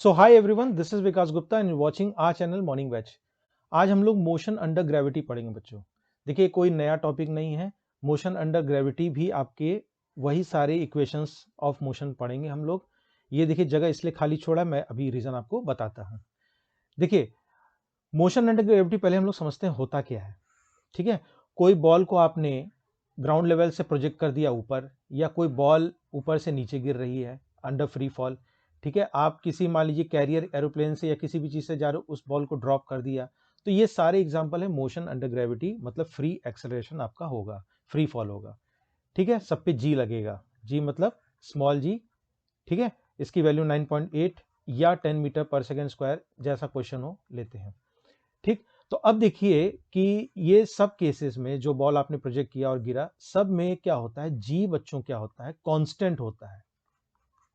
So hi everyone, this is Vikas Gupta and watching our channel morning batch. आज हम लोग motion under gravity पढ़ेंगे बच्चों। देखिए, कोई नया टॉपिक नहीं है। मोशन अंडर ग्रेविटी भी आपके वही सारे इक्वेशंस ऑफ मोशन पढ़ेंगे हम लोग। ये देखिए, जगह इसलिए खाली छोड़ा, मैं अभी रीजन आपको बताता हूँ। देखिए, मोशन अंडर ग्रेविटी पहले हम लोग समझते हैं होता क्या है। ठीक है, कोई बॉल को आपने ग्राउंड लेवल से प्रोजेक्ट कर दिया ऊपर, या कोई बॉल ऊपर से नीचे गिर रही है अंडर फ्री फॉल। ठीक है, आप किसी मान लीजिए कैरियर एरोप्लेन से या किसी भी चीज से जा रहे हो, उस बॉल को ड्रॉप कर दिया। तो ये सारे एग्जांपल है मोशन अंडर ग्रेविटी, मतलब फ्री एक्सेलरेशन आपका होगा, फ्री फॉल होगा। ठीक है, सब पे जी लगेगा। जी मतलब स्मॉल जी। ठीक है, इसकी वैल्यू 9.8 या 10 मीटर पर सेकेंड स्क्वायर, जैसा क्वेश्चन हो लेते हैं। ठीक, तो अब देखिए कि ये सब केसेस में जो बॉल आपने प्रोजेक्ट किया और गिरा, सब में क्या होता है, जी बच्चों क्या होता है, कांस्टेंट होता है।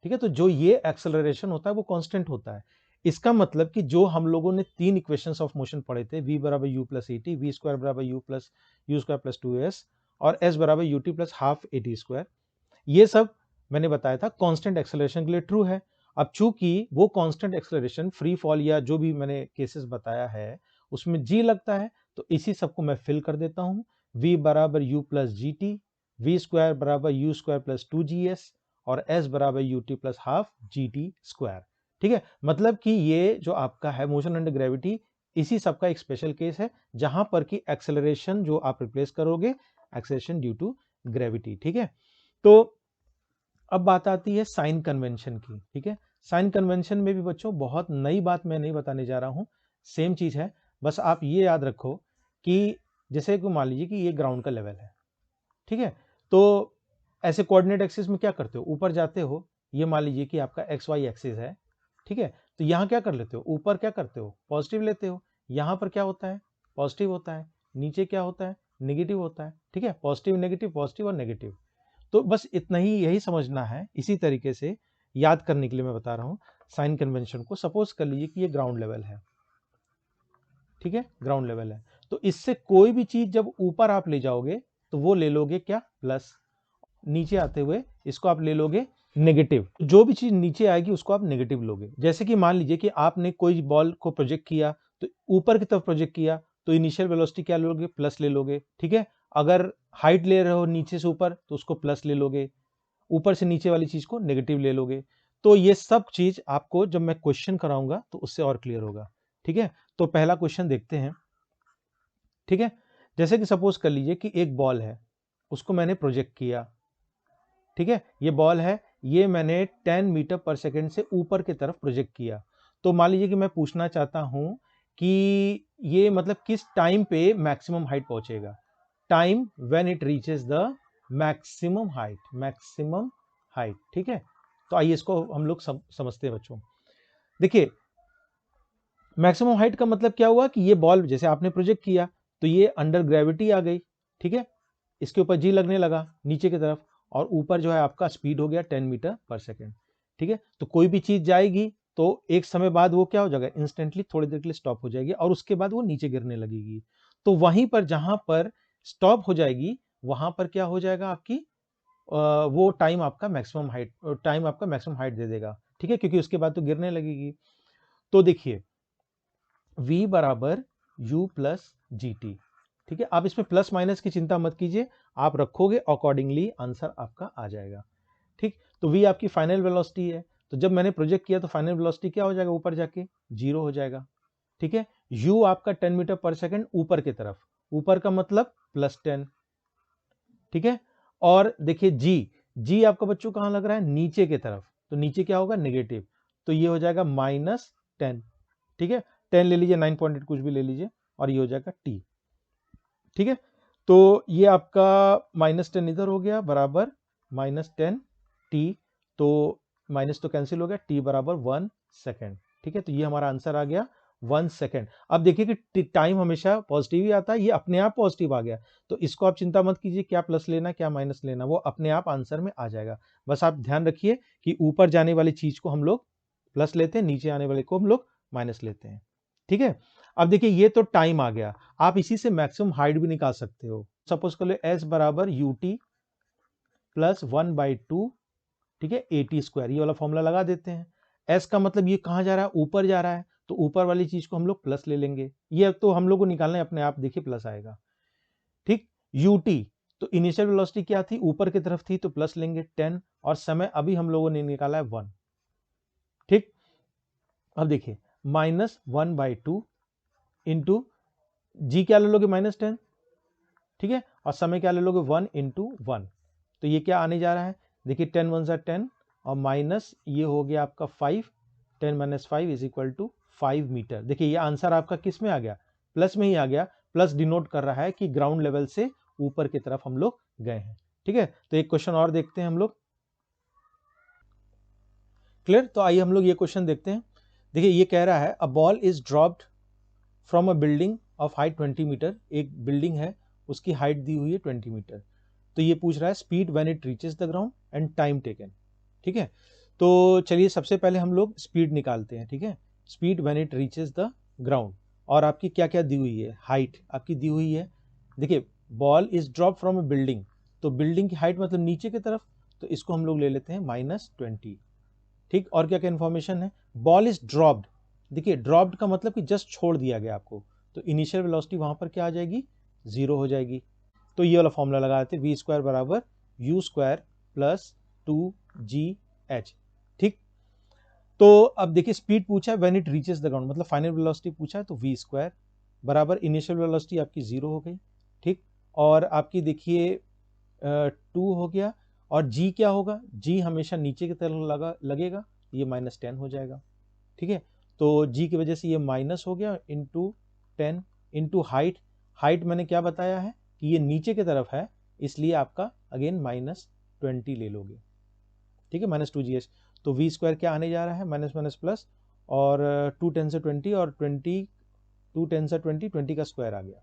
ठीक है, तो जो ये एक्सेलरेशन होता है वो कांस्टेंट होता है। इसका मतलब कि जो हम लोगों ने तीन इक्वेशंस ऑफ मोशन पढ़े थे, v बराबर u plus a t, v square बराबर यू स्क्वायर प्लस 2s, और s बराबर u t plus half a t square, ये सब मैंने बताया था कांस्टेंट एक्सेलरेशन के लिए ट्रू है। अब चूंकि वो कांस्टेंट एक्सेलरेशन फ्री फॉल या जो भी मैंने केसेस बताया है उसमें जी लगता है, तो इसी सबको मैं फिल कर देता हूं। v बराबर u plus g t, v square बराबर यू स्क्वायर प्लस 2gs, और s बराबर u t plus half g t square. ठीक है, मतलब कि ये जो आपका है मोशन अंडर ग्रेविटी, इसी सब का एक स्पेशल केस है जहां पर कि एक्सेलरेशन जो आप रिप्लेस करोगे, एक्सेलरेशन ड्यू टू ग्रेविटी। ठीक है, तो अब बात आती है साइन कन्वेंशन की। ठीक है, साइन कन्वेंशन में भी बच्चों बहुत नई बात मैं नहीं बताने जा रहा हूं, सेम चीज है। बस आप ये याद रखो कि जैसे कि मान लीजिए कि ये ग्राउंड का लेवल है। ठीक है, तो ऐसे कोऑर्डिनेट एक्सिस में क्या करते हो, ऊपर जाते हो। ये मान लीजिए कि आपका एक्स वाई एक्सिस है। ठीक है, तो यहां क्या कर लेते हो, ऊपर क्या करते हो, पॉजिटिव लेते हो। यहां पर क्या होता है, पॉजिटिव होता है। नीचे क्या होता है, निगेटिव होता है। ठीक है, पॉजिटिव और नेगेटिव। तो बस इतना ही, यही समझना है। इसी तरीके से याद करने के लिए मैं बता रहा हूं साइन कन्वेंशन को। सपोज कर लीजिए कि ये ग्राउंड लेवल है। ठीक है, ग्राउंड लेवल है, तो इससे कोई भी चीज जब ऊपर आप ले जाओगे तो वो ले लोगे क्या, प्लस। नीचे आते हुए इसको आप ले लोगे नेगेटिव। जो भी चीज नीचे आएगी उसको आप नेगेटिव लोगे। जैसे कि मान लीजिए कि आपने कोई बॉल को प्रोजेक्ट किया, तो ऊपर की तरफ प्रोजेक्ट किया, तो इनिशियल वेलोसिटी क्या लोगे, प्लस ले लोगे। ठीक है, अगर हाइट ले रहे हो नीचे से ऊपर तो उसको प्लस ले लोगे, ऊपर से नीचे वाली चीज को नेगेटिव ले लोगे। तो ये सब चीज आपको जब मैं क्वेश्चन कराऊंगा तो उससे और क्लियर होगा। ठीक है, तो पहला क्वेश्चन देखते हैं। ठीक है, जैसे कि सपोज कर लीजिए कि एक बॉल है, उसको मैंने प्रोजेक्ट किया। ठीक है, ये बॉल है, ये मैंने 10 मीटर पर सेकेंड से ऊपर की तरफ प्रोजेक्ट किया। तो मान लीजिए कि मैं पूछना चाहता हूं कि ये मतलब किस टाइम पे मैक्सिमम हाइट पहुंचेगा। Time when it reaches the maximum height, maximum height. ठीक है, तो आइए इसको हम लोग समझते हैं बच्चों। देखिए, मैक्सिमम हाइट का मतलब क्या हुआ कि ये बॉल जैसे आपने प्रोजेक्ट किया, तो ये अंडर ग्रेविटी आ गई। ठीक है, इसके ऊपर जी लगने लगा नीचे की तरफ, और ऊपर जो है आपका स्पीड हो गया 10 मीटर पर सेकेंड। ठीक है, तो कोई भी चीज जाएगी तो एक समय बाद वो क्या हो जाएगा, इंस्टेंटली थोड़ी देर के लिए स्टॉप हो जाएगी, और उसके बाद वो नीचे गिरने लगेगी। तो वहीं पर जहां पर स्टॉप हो जाएगी, वहां पर क्या हो जाएगा आपकी, वो टाइम आपका मैक्सिमम हाइट, टाइम आपका मैक्सिमम हाइट दे देगा। ठीक है, क्योंकि उसके बाद तो गिरने लगेगी। तो देखिए, v बराबर u प्लस जी टी। ठीक है, आप इसमें प्लस माइनस की चिंता मत कीजिए, आप रखोगे अकॉर्डिंगली आंसर आपका आ जाएगा। ठीक, तो v आपकी फाइनल वेलोसिटी है, तो जब मैंने प्रोजेक्ट किया तो फाइनल वेलोसिटी क्या हो जाएगा, ऊपर जाके जीरो हो जाएगा। ठीक है, u आपका 10 मीटर पर सेकेंड ऊपर की तरफ, ऊपर का मतलब +10। ठीक है, और देखिए जी आपका बच्चों कहां लग रहा है, नीचे की तरफ, तो नीचे क्या होगा, नेगेटिव, तो ये हो जाएगा -10। ठीक है, 10 ले लीजिए, 9.8 कुछ भी ले लीजिए, और ये हो जाएगा टी। ठीक है, तो ये आपका -10 इधर हो गया, बराबर -10 टी। तो माइनस तो कैंसिल हो गया, टी बराबर 1 सेकेंड। ठीक है, तो ये हमारा आंसर आ गया 1 सेकेंड। अब देखिए कि टाइम हमेशा पॉजिटिव ही आता है, ये अपने आप पॉजिटिव आ गया, तो इसको आप चिंता मत कीजिए क्या प्लस लेना क्या माइनस लेना, वो अपने आप आंसर में आ जाएगा। बस आप ध्यान रखिए कि ऊपर जाने वाली चीज को हम लोग प्लस लेते हैं, नीचे आने वाले को हम लोग माइनस लेते हैं। ठीक है, अब देखिए ये तो टाइम आ गया, आप इसी से मैक्सिमम हाइट भी निकाल सकते हो। सपोज कर लो एस बराबर यू टी प्लस 1/2, ठीक है, ए टी स्क्वायर, ये वाला फॉर्मूला लगा देते हैं। एस का मतलब ये कहाँ जा रहा है, ऊपर जा रहा है, तो ऊपर वाली चीज को हम लोग प्लस ले लेंगे। ये तो हम लोग को निकालना है अपने आप, देखिए प्लस आएगा। ठीक, यूटी तो इनिशियल वेलोसिटी क्या थी, ऊपर की तरफ थी, तो प्लस लेंगे 10, और समय अभी हम लोगों ने निकाला है 1। ठीक, अब देखिए -1/2 इंटू जी क्या ले लोगे -10, ठीक है, और समय क्या ले लोगे 1 इंटू 1, तो ये क्या आने जा रहा है, देखिए 10 1 10 और माइनस ये हो गया आपका 5, 10 - 5 = 5 मीटर। देखिए ये आंसर आपका किस में आ गया, प्लस में ही आ गया। प्लस डिनोट कर रहा है कि ग्राउंड लेवल से ऊपर की तरफ हम लोग गए हैं। ठीक है, तो एक क्वेश्चन और देखते हैं हम लोग। क्लियर, तो आइए हम लोग ये क्वेश्चन देखते हैं। देखिए ये कह रहा है a ball is dropped from a building of height 20 metre, एक बिल्डिंग है उसकी हाइट दी हुई है 20 मीटर, तो ये पूछ रहा है speed when it reaches the ground and time taken. ठीक है, तो चलिए सबसे पहले हम लोग स्पीड निकालते हैं। ठीक है, speed when it reaches the ground, और आपकी क्या क्या दी हुई है, हाइट आपकी दी हुई है। देखिए ball is drop from a building, तो बिल्डिंग की हाइट मतलब नीचे की तरफ, तो इसको हम लोग ले लेते हैं -20। ठीक, और क्या क्या इन्फॉर्मेशन है, बॉल इज ड्रॉप्ड, देखिए ड्रॉप्ड का मतलब कि जस्ट छोड़ दिया गया आपको, तो इनिशियल वेलोसिटी वहां पर क्या आ जाएगी, 0 हो जाएगी। तो ये वाला फॉर्मूला लगा देते, v² बराबर u² प्लस 2gh। ठीक, तो अब देखिए स्पीड पूछा है when it reaches the ground, मतलब फाइनल वेलोसिटी पूछा है, तो v² बराबर इनिशियल वेलोसिटी आपकी 0 हो गई। ठीक, और आपकी देखिए 2 हो गया, और g क्या होगा, g हमेशा नीचे की तरफ लगेगा, ये -10 हो जाएगा। ठीक है, तो g की वजह से ये माइनस हो गया इंटू 10 इंटू हाइट, हाइट मैंने क्या बताया है कि ये नीचे की तरफ है, इसलिए आपका अगेन -20 ले लोगे। ठीक है, -2gh, तो v² क्या आने जा रहा है, माइनस माइनस प्लस, और 2 10 से 20, और 20 2 10 से 20 का स्क्वायर आ गया।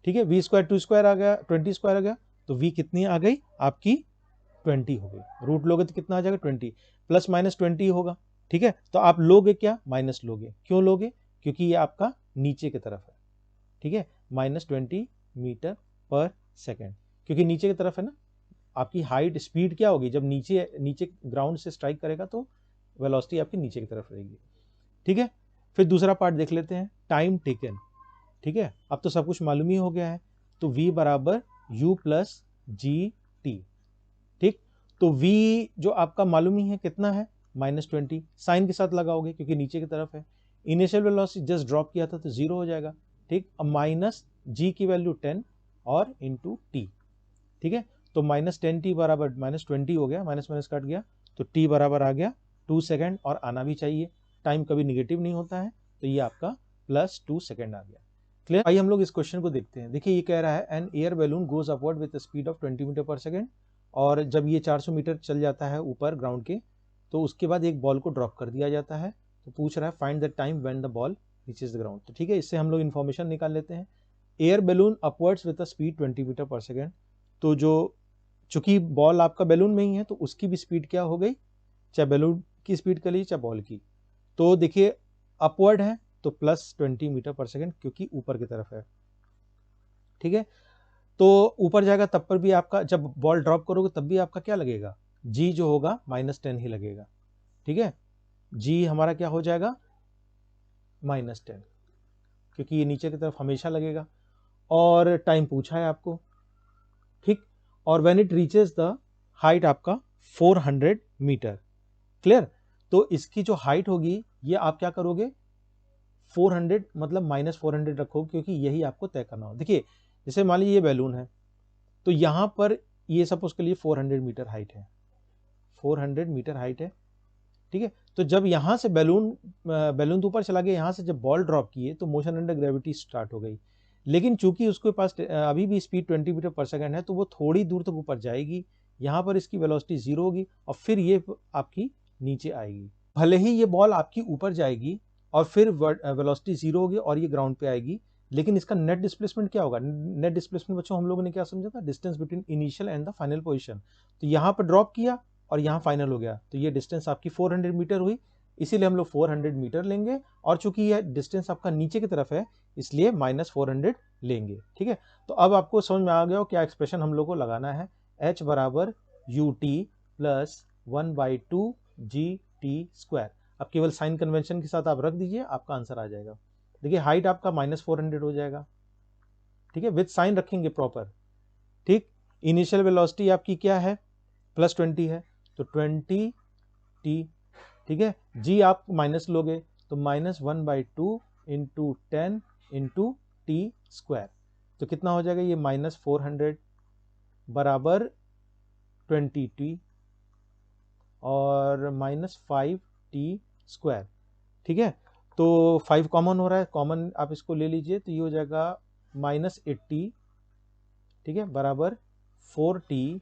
ठीक है, v² 2² आ गया, 20² आ गया, तो v कितनी आ गई आपकी 20 हो गई। रूट लोगे तो कितना आ जाएगा 20, प्लस माइनस 20 होगा। ठीक है, तो आप लोगे क्या, माइनस लोगे, क्यों लोगे, क्योंकि ये आपका नीचे की तरफ है। ठीक है, -20 मीटर पर सेकेंड, क्योंकि नीचे की तरफ है ना, आपकी हाइट स्पीड क्या होगी, जब नीचे नीचे ग्राउंड से स्ट्राइक करेगा तो वेलोसिटी आपकी नीचे की तरफ रहेगी। ठीक है, फिर दूसरा पार्ट देख लेते हैं, टाइम टेकन। ठीक है, अब तो सब कुछ मालूम ही हो गया है, तो v बराबर u प्लस जी टी। ठीक, तो v जो आपका मालूम ही है कितना है, -20, साइन के साथ लगाओगे क्योंकि नीचे की तरफ है, इनिशियल वेलोसिटी जस्ट ड्रॉप किया था तो 0 हो जाएगा। ठीक, अब माइनस g की वैल्यू 10 और इंटू टी। ठीक है, तो -10t बराबर -20 हो गया, माइनस माइनस कट गया, तो t बराबर आ गया 2 सेकेंड, और आना भी चाहिए, टाइम कभी निगेटिव नहीं होता है, तो ये आपका +2 सेकेंड आ गया। क्लियर, आइए हम लोग इस क्वेश्चन को देखते हैं। देखिए ये कह रहा है an air balloon goes upward with speed of 20 metre per second, और जब ये 400 मीटर चल जाता है ऊपर ग्राउंड के, तो उसके बाद एक बॉल को ड्रॉप कर दिया जाता है, तो पूछ रहा है find the time when the ball reaches the ground. तो ठीक है, इससे हम लोग इन्फॉर्मेशन निकाल लेते हैं। Air balloon upwards with speed 20 metre per second, तो जो चूंकि बॉल आपका बैलून में ही है, तो उसकी भी स्पीड क्या हो गई, चाहे बैलून की स्पीड कर लीजिए चाहे बॉल की, तो देखिए अपवर्ड है तो +20 मीटर पर सेकेंड, क्योंकि ऊपर की तरफ है। ठीक है, तो ऊपर जाएगा तब पर भी आपका, जब बॉल ड्रॉप करोगे तब भी आपका क्या लगेगा, जी जो होगा -10 ही लगेगा। ठीक है, जी हमारा क्या हो जाएगा -10, क्योंकि ये नीचे की तरफ हमेशा लगेगा, और टाइम पूछा है आपको। ठीक, और when it reaches the height आपका 400 मीटर। क्लियर, तो इसकी जो हाइट होगी ये आप क्या करोगे, 400 मतलब -400 रखोगे, क्योंकि यही आपको तय करना हो। देखिए जैसे मान लीजिए ये बैलून है, तो यहां पर ये सपोज के लिए 400 मीटर हाइट है, 400 मीटर हाइट है। ठीक है, तो जब यहां से बैलून तो ऊपर चला गया, यहां से जब बॉल ड्रॉप किए तो मोशन अंडर ग्रेविटी स्टार्ट हो गई, लेकिन चूंकि उसके पास अभी भी स्पीड 20 मीटर पर सेकंड है, तो वो थोड़ी दूर तक ऊपर जाएगी, यहां पर इसकी वेलोसिटी 0 होगी, और फिर ये आपकी नीचे आएगी। भले ही ये बॉल आपकी ऊपर जाएगी और फिर वेलोसिटी 0 होगी और ये ग्राउंड पे आएगी, लेकिन इसका नेट डिस्प्लेसमेंट क्या होगा, नेट डिस्प्लेसमेंट बच्चों हम लोगों ने क्या समझा था, distance between initial and the final position. तो यहाँ पर ड्रॉप किया और यहाँ फाइनल हो गया, तो ये डिस्टेंस आपकी 400 मीटर हुई, इसीलिए हम लोग 400 मीटर लेंगे, और चूंकि यह डिस्टेंस आपका नीचे की तरफ है इसलिए -400 लेंगे। ठीक है, तो अब आपको समझ में आ गया हो क्या एक्सप्रेशन हम लोग को लगाना है, h बराबर ut plus 1/2 gt। T square. अब केवल साइन कन्वेंशन के साथ आप रख दीजिए, आपका आंसर आ जाएगा। देखिए हाइट आपका -400 हो जाएगा, ठीक है, विथ साइन रखेंगे प्रॉपर, ठीक। इनिशियल वेलोसिटी आपकी क्या है, +20 है, तो 20 टी, ठीक है। जी आप माइनस लोगे तो -1/2 इंटू 10 इंटू टी स्क्वायर, तो कितना हो जाएगा ये -400 बराबर 20t और -5 टी स्क्वायर, ठीक है। तो 5 कॉमन हो रहा है, कॉमन आप इसको ले लीजिए, तो ये हो जाएगा -80, ठीक है, बराबर 4t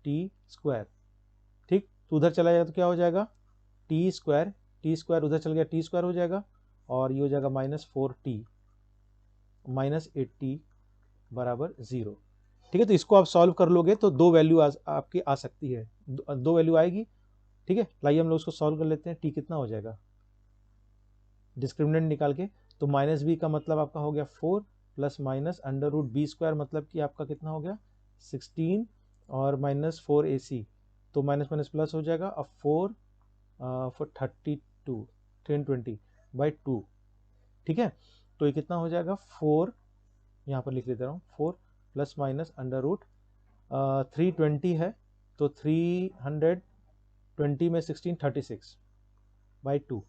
टी स्क्वायर, ठीक। तो उधर चला जाएगा तो क्या हो जाएगा टी स्क्वायर उधर चल गया, टी स्क्वायर हो जाएगा और ये हो जाएगा -4t -80 बराबर 0, ठीक है। तो इसको आप सॉल्व कर लोगे तो दो वैल्यू आपकी आ सकती है, दो वैल्यू आएगी, ठीक है। लाइए हम लोग उसको सॉल्व कर लेते हैं। टी कितना हो जाएगा डिस्क्रिमिनेंट निकाल के, तो -b का मतलब आपका हो गया 4 प्लस माइनस √b² मतलब कि आपका कितना हो गया 16 और -4ac, तो माइनस माइनस प्लस हो जाएगा। अब 4 32 320/2, ठीक है। तो ये कितना हो जाएगा 4, यहाँ पर लिख लेता हूँ 4 प्लस माइनस √320 है, तो 320 में 16 36/2,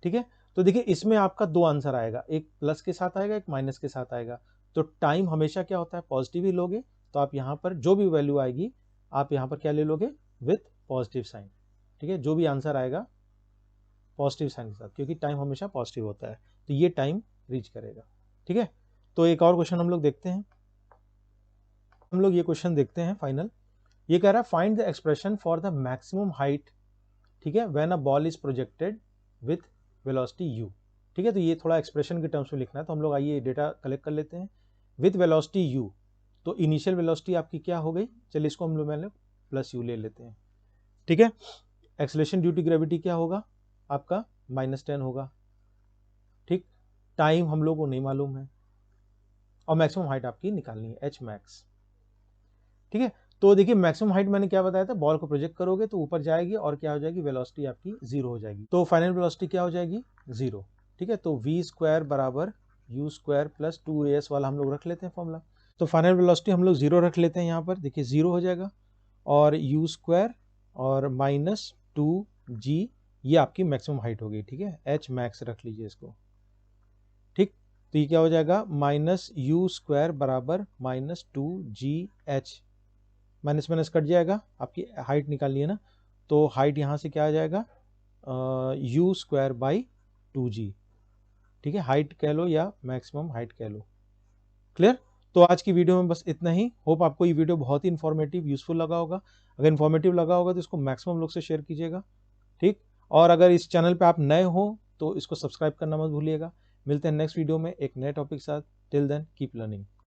ठीक है। तो देखिए इसमें आपका दो आंसर आएगा, एक प्लस के साथ आएगा, एक माइनस के साथ आएगा। तो टाइम हमेशा क्या होता है पॉजिटिव ही लोगे, तो आप यहाँ पर जो भी वैल्यू आएगी आप यहाँ पर क्या ले लोगे विथ पॉजिटिव साइन, ठीक है। जो भी आंसर आएगा पॉजिटिव साइन के साथ, क्योंकि टाइम हमेशा पॉजिटिव होता है, तो ये टाइम रीच करेगा, ठीक है। तो एक और क्वेश्चन हम लोग देखते हैं, हम लोग ये क्वेश्चन देखते हैं फाइनल। ये कह रहा है find the expression for the maximum height, ठीक है, when a ball is projected with velocity u, ठीक है। तो ये थोड़ा एक्सप्रेशन के टर्म्स में लिखना है, तो हम लोग आइए डेटा कलेक्ट कर लेते हैं। विथ वेलोसिटी u, तो इनिशियल वेलोसिटी आपकी क्या हो गई, चलिए इसको हम लोग मैंने +u ले लेते हैं, ठीक है। एक्सेलरेशन ड्यू टू ग्रेविटी क्या होगा आपका -10 होगा, ठीक। टाइम हम लोग को नहीं मालूम है और मैक्सिमम हाइट आपकी निकालनी है h max, ठीक है। तो देखिए मैक्सिमम हाइट मैंने क्या बताया था, बॉल को प्रोजेक्ट करोगे तो ऊपर जाएगी और क्या हो जाएगी वेलोसिटी आपकी 0 हो जाएगी, तो फाइनल वेलोसिटी क्या हो जाएगी 0, ठीक है। तो v² बराबर u² प्लस 2as वाला हम लोग रख लेते हैं फॉर्मूला, तो फाइनल वेलोसिटी हम लोग 0 रख लेते हैं, यहाँ पर देखिए 0 हो जाएगा और u² और -2g ये आपकी मैक्सिमम हाइट हो गई, ठीक है। h max रख लीजिए इसको, ठीक। तो ये क्या हो जाएगा -u² बराबर -2gh, माइनस माइनस कट जाएगा, आपकी हाइट निकालनी है ना, तो हाइट यहाँ से क्या आ जाएगा u²/2g, ठीक है। हाइट कह लो या मैक्सिमम हाइट कह लो, क्लियर। तो आज की वीडियो में बस इतना ही। होप आपको ये वीडियो बहुत ही इन्फॉर्मेटिव यूजफुल लगा होगा। अगर इन्फॉर्मेटिव लगा होगा तो इसको मैक्सिमम लोग से शेयर कीजिएगा, ठीक। और अगर इस चैनल पे आप नए हो तो इसको सब्सक्राइब करना मत भूलिएगा। मिलते हैं नेक्स्ट वीडियो में एक नए टॉपिक के साथ। Till then keep learning.